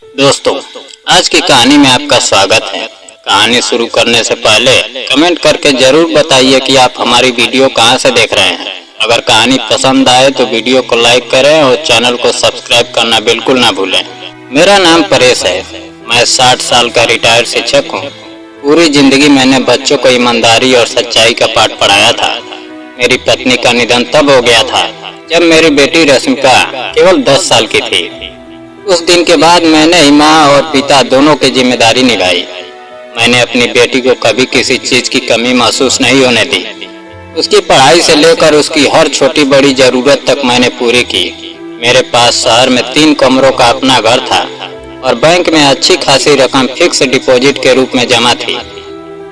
दोस्तों, आज की कहानी में आपका स्वागत है। कहानी शुरू करने से पहले कमेंट करके जरूर बताइए कि आप हमारी वीडियो कहां से देख रहे हैं। अगर कहानी पसंद आए तो वीडियो को लाइक करें और चैनल को सब्सक्राइब करना बिल्कुल ना भूलें। मेरा नाम परेश है। मैं 60 साल का रिटायर्ड शिक्षक हूँ। पूरी जिंदगी मैंने बच्चों को ईमानदारी और सच्चाई का पाठ पढ़ाया था। मेरी पत्नी का निधन तब हो गया था जब मेरी बेटी रश्मिका केवल 10 साल की थी। उस दिन के बाद मैंने ही माँ और पिता दोनों की जिम्मेदारी निभाई। मैंने अपनी बेटी को कभी किसी चीज की कमी महसूस नहीं होने दी। उसकी पढ़ाई से लेकर उसकी हर छोटी बड़ी जरूरत तक मैंने पूरी की। मेरे पास शहर में 3 कमरों का अपना घर था और बैंक में अच्छी खासी रकम फिक्स डिपॉजिट के रूप में जमा थी।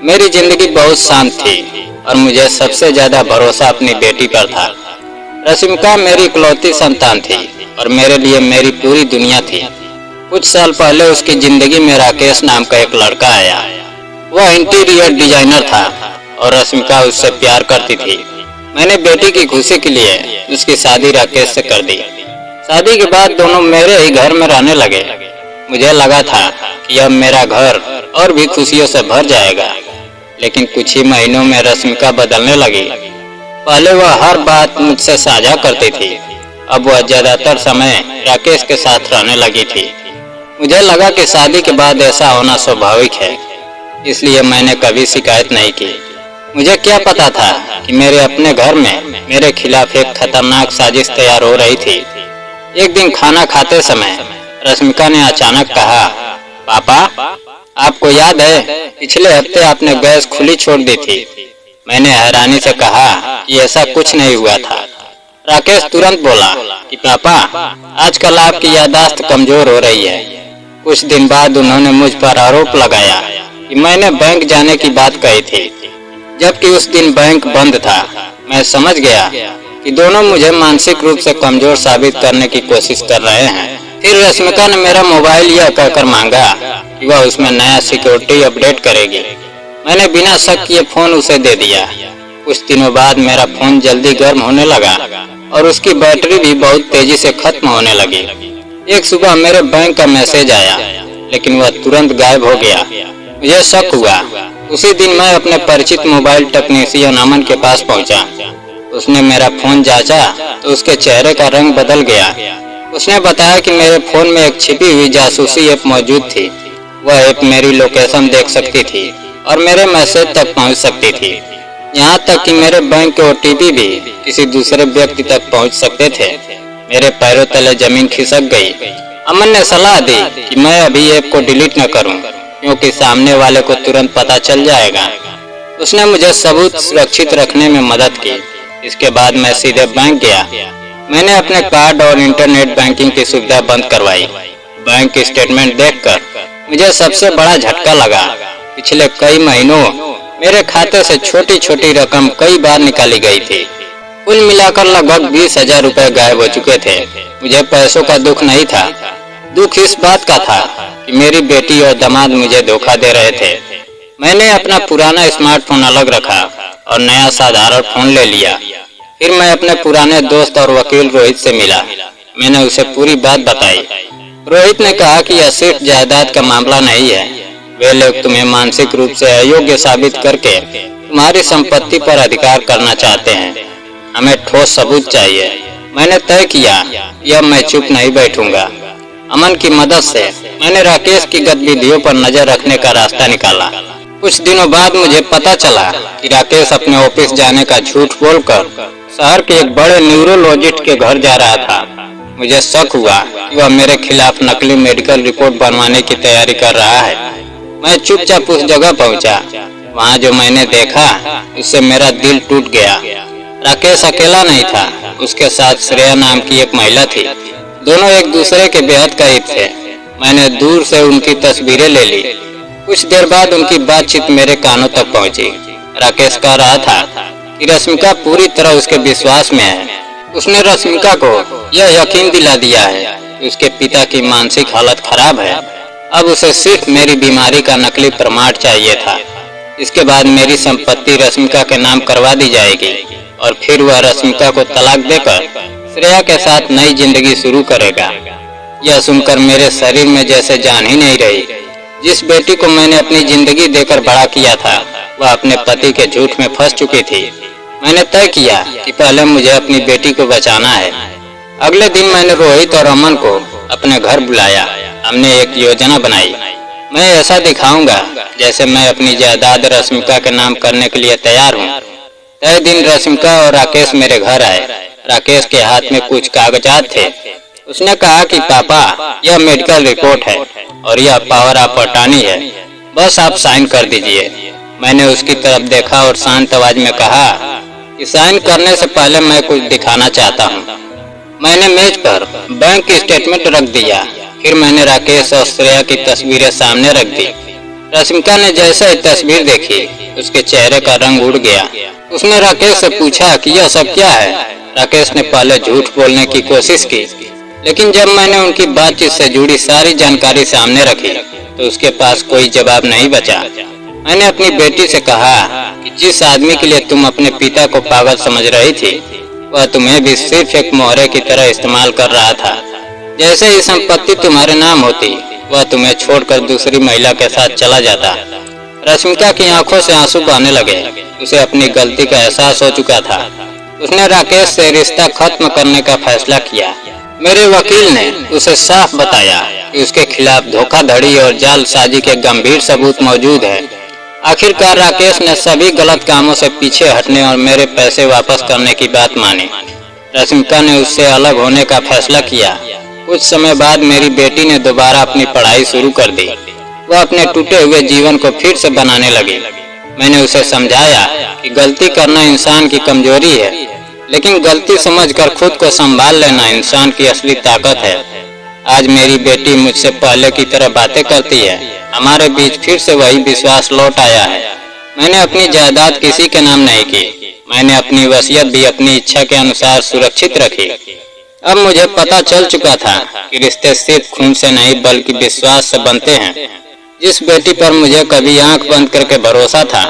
मेरी जिंदगी बहुत शांत थी और मुझे सबसे ज्यादा भरोसा अपनी बेटी पर था। रश्मिका मेरी इकलौती संतान थी और मेरे लिए मेरी पूरी दुनिया थी। कुछ साल पहले उसकी जिंदगी में राकेश नाम का एक लड़का आया। वह इंटीरियर डिजाइनर था और रश्मिका उससे प्यार करती थी। मैंने बेटी की खुशी के लिए उसकी शादी राकेश से कर दी। शादी के बाद दोनों मेरे ही घर में रहने लगे। मुझे लगा था कि अब मेरा घर और भी खुशियों से भर जाएगा, लेकिन कुछ ही महीनों में रश्मिका बदलने लगी। पहले वह हर बात मुझसे साझा करती थी, अब वह ज्यादातर समय राकेश के साथ रहने लगी थी। मुझे लगा कि शादी के बाद ऐसा होना स्वाभाविक है, इसलिए मैंने कभी शिकायत नहीं की। मुझे क्या पता था कि मेरे अपने घर में मेरे खिलाफ एक खतरनाक साजिश तैयार हो रही थी। एक दिन खाना खाते समय रश्मिका ने अचानक कहा, पापा, आपको याद है पिछले हफ्ते आपने गैस खुली छोड़ दी थी। मैंने हैरानी से कहा कि ऐसा कुछ नहीं हुआ था। राकेश तुरंत बोला कि पापा, आजकल आपकी याददाश्त कमजोर हो रही है। कुछ दिन बाद उन्होंने मुझ पर आरोप लगाया कि मैंने बैंक जाने की बात कही थी, जबकि उस दिन बैंक बंद था। मैं समझ गया कि दोनों मुझे मानसिक रूप से कमजोर साबित करने की कोशिश कर रहे हैं। फिर रश्मिका ने मेरा मोबाइल यह कहकर मांगा कि वह उसमें नया सिक्योरिटी अपडेट करेगी। मैंने बिना शक किए फोन उसे दे दिया। कुछ दिनों बाद मेरा फोन जल्दी गर्म होने लगा और उसकी बैटरी भी बहुत तेजी से खत्म होने लगी। एक सुबह मेरे बैंक का मैसेज आया, लेकिन वह तुरंत गायब हो गया। मुझे शक हुआ। उसी दिन मैं अपने परिचित मोबाइल टेक्नीशियन अमन के पास पहुंचा। उसने मेरा फोन जांचा तो उसके चेहरे का रंग बदल गया। उसने बताया कि मेरे फोन में एक छिपी हुई जासूसी ऐप मौजूद थी। वह ऐप मेरी लोकेशन देख सकती थी और मेरे मैसेज तक पहुंच सकती थी। यहाँ तक कि मेरे बैंक के OTP भी किसी दूसरे व्यक्ति तक पहुंच सकते थे। मेरे पैरों तले जमीन खिसक गई। अमन ने सलाह दी कि मैं अभी ऐप को डिलीट न करूं, क्योंकि सामने वाले को तुरंत पता चल जाएगा। उसने मुझे सबूत सुरक्षित रखने में मदद की। इसके बाद मैं सीधे बैंक गया। मैंने अपने कार्ड और इंटरनेट बैंकिंग की सुविधा बंद करवाई। बैंक स्टेटमेंट देखकर मुझे सबसे बड़ा झटका लगा। पिछले कई महीनों मेरे खाते से छोटी छोटी रकम कई बार निकाली गई थी। कुल मिलाकर लगभग 20,000 रुपए गायब हो चुके थे। मुझे पैसों का दुख नहीं था। दुख इस बात का था कि मेरी बेटी और दामाद मुझे धोखा दे रहे थे। मैंने अपना पुराना स्मार्टफोन अलग रखा और नया साधारण फोन ले लिया। फिर मैं अपने पुराने दोस्त और वकील रोहित से मिला। मैंने उसे पूरी बात बताई। रोहित ने कहा कि यह सिर्फ जायदाद का मामला नहीं है। वे लोग तुम्हें मानसिक रूप से अयोग्य साबित करके तुम्हारी संपत्ति पर अधिकार करना चाहते हैं। हमें ठोस सबूत चाहिए। मैंने तय किया कि अब मैं चुप नहीं बैठूंगा। अमन की मदद से मैंने राकेश की गतिविधियों पर नजर रखने का रास्ता निकाला। कुछ दिनों बाद मुझे पता चला कि राकेश अपने ऑफिस जाने का झूठ बोलकर शहर के एक बड़े न्यूरोलॉजिस्ट के घर जा रहा था। मुझे शक हुआ कि वह मेरे खिलाफ नकली मेडिकल रिपोर्ट बनवाने की तैयारी कर रहा है। मैं चुपचाप उस जगह पहुंचा। वहां जो मैंने देखा उससे मेरा दिल टूट गया। राकेश अकेला नहीं था, उसके साथ श्रेया नाम की एक महिला थी। दोनों एक दूसरे के बेहद करीब थे। मैंने दूर से उनकी तस्वीरें ले ली। कुछ देर बाद उनकी बातचीत मेरे कानों तक पहुंची। राकेश कह रहा था कि रश्मिका पूरी तरह उसके विश्वास में है। उसने रश्मिका को यह यकीन दिला दिया है कि उसके पिता की मानसिक हालत खराब है। अब उसे सिर्फ मेरी बीमारी का नकली प्रमाण चाहिए था। इसके बाद मेरी संपत्ति रश्मिका के नाम करवा दी जाएगी और फिर वह रश्मिका को तलाक देकर श्रेया के साथ नई जिंदगी शुरू करेगा। यह सुनकर मेरे शरीर में जैसे जान ही नहीं रही। जिस बेटी को मैंने अपनी जिंदगी देकर बड़ा किया था वह अपने पति के झूठ में फंस चुकी थी। मैंने तय किया कि पहले मुझे अपनी बेटी को बचाना है। अगले दिन मैंने रोहित और अमन को अपने घर बुलाया। हमने एक योजना बनाई। मैं ऐसा दिखाऊंगा जैसे मैं अपनी जायदाद रश्मिका के नाम करने के लिए तैयार हूँ। तय दिन रश्मिका और राकेश मेरे घर आए। राकेश के हाथ में कुछ कागजात थे। उसने कहा कि पापा, यह मेडिकल रिपोर्ट है और यह पावर ऑफ अटॉर्नी है, बस आप साइन कर दीजिए। मैंने उसकी तरफ देखा और शांत आवाज में कहा कि साइन करने से पहले मैं कुछ दिखाना चाहता हूँ। मैंने मेज पर बैंक स्टेटमेंट रख दिया। फिर मैंने राकेश और श्रेया की तस्वीरें सामने रख दी। रश्मिका ने जैसे ही तस्वीर देखी उसके चेहरे का रंग उड़ गया। उसने राकेश से पूछा कि यह सब क्या है। राकेश ने पहले झूठ बोलने की कोशिश की, लेकिन जब मैंने उनकी बातचीत से जुड़ी सारी जानकारी सामने रखी तो उसके पास कोई जवाब नहीं बचा। मैंने अपनी बेटी से कहा कि जिस आदमी के लिए तुम अपने पिता को पागल समझ रही थी वह तुम्हें भी सिर्फ एक मोहरे की तरह इस्तेमाल कर रहा था। जैसे ही संपत्ति तुम्हारे नाम होती वह तुम्हें छोड़कर दूसरी महिला के साथ चला जाता। रश्मिका की आंखों से आंसू बहने लगे। उसे अपनी गलती का एहसास हो चुका था। उसने राकेश से रिश्ता खत्म करने का फैसला किया। मेरे वकील ने उसे साफ बताया कि उसके खिलाफ धोखाधड़ी और जालसाजी के गंभीर सबूत मौजूद हैं। आखिरकार राकेश ने सभी गलत कामों से पीछे हटने और मेरे पैसे वापस करने की बात मानी। रश्मिका ने उससे अलग होने का फैसला किया। कुछ समय बाद मेरी बेटी ने दोबारा अपनी पढ़ाई शुरू कर दी। वह अपने टूटे हुए जीवन को फिर से बनाने लगी। मैंने उसे समझाया कि गलती करना इंसान की कमजोरी है, लेकिन गलती समझकर खुद को संभाल लेना इंसान की असली ताकत है। आज मेरी बेटी मुझसे पहले की तरह बातें करती है। हमारे बीच फिर से वही विश्वास लौट आया है। मैंने अपनी जायदाद किसी के नाम नहीं की। मैंने अपनी वसीयत भी अपनी इच्छा के अनुसार सुरक्षित रखी। अब मुझे पता चल चुका था कि रिश्ते सिर्फ खून से नहीं बल्कि विश्वास से बनते हैं। जिस बेटी पर मुझे कभी आंख बंद करके भरोसा था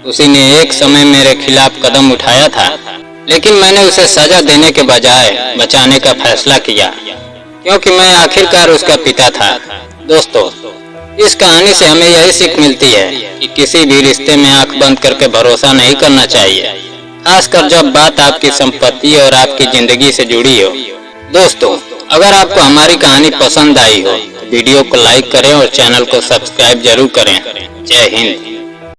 उसी ने एक समय मेरे खिलाफ कदम उठाया था, लेकिन मैंने उसे सजा देने के बजाय बचाने का फैसला किया, क्योंकि मैं आखिरकार उसका पिता था। दोस्तों, इस कहानी से हमें यही सीख मिलती है कि किसी भी रिश्ते में आंख बंद करके भरोसा नहीं करना चाहिए, खासकर जब बात आपकी संपत्ति और आपकी जिंदगी से जुड़ी हो। दोस्तों, अगर आपको हमारी कहानी पसंद आई हो तो वीडियो को लाइक करें और चैनल को सब्सक्राइब जरूर करें। जय हिंद।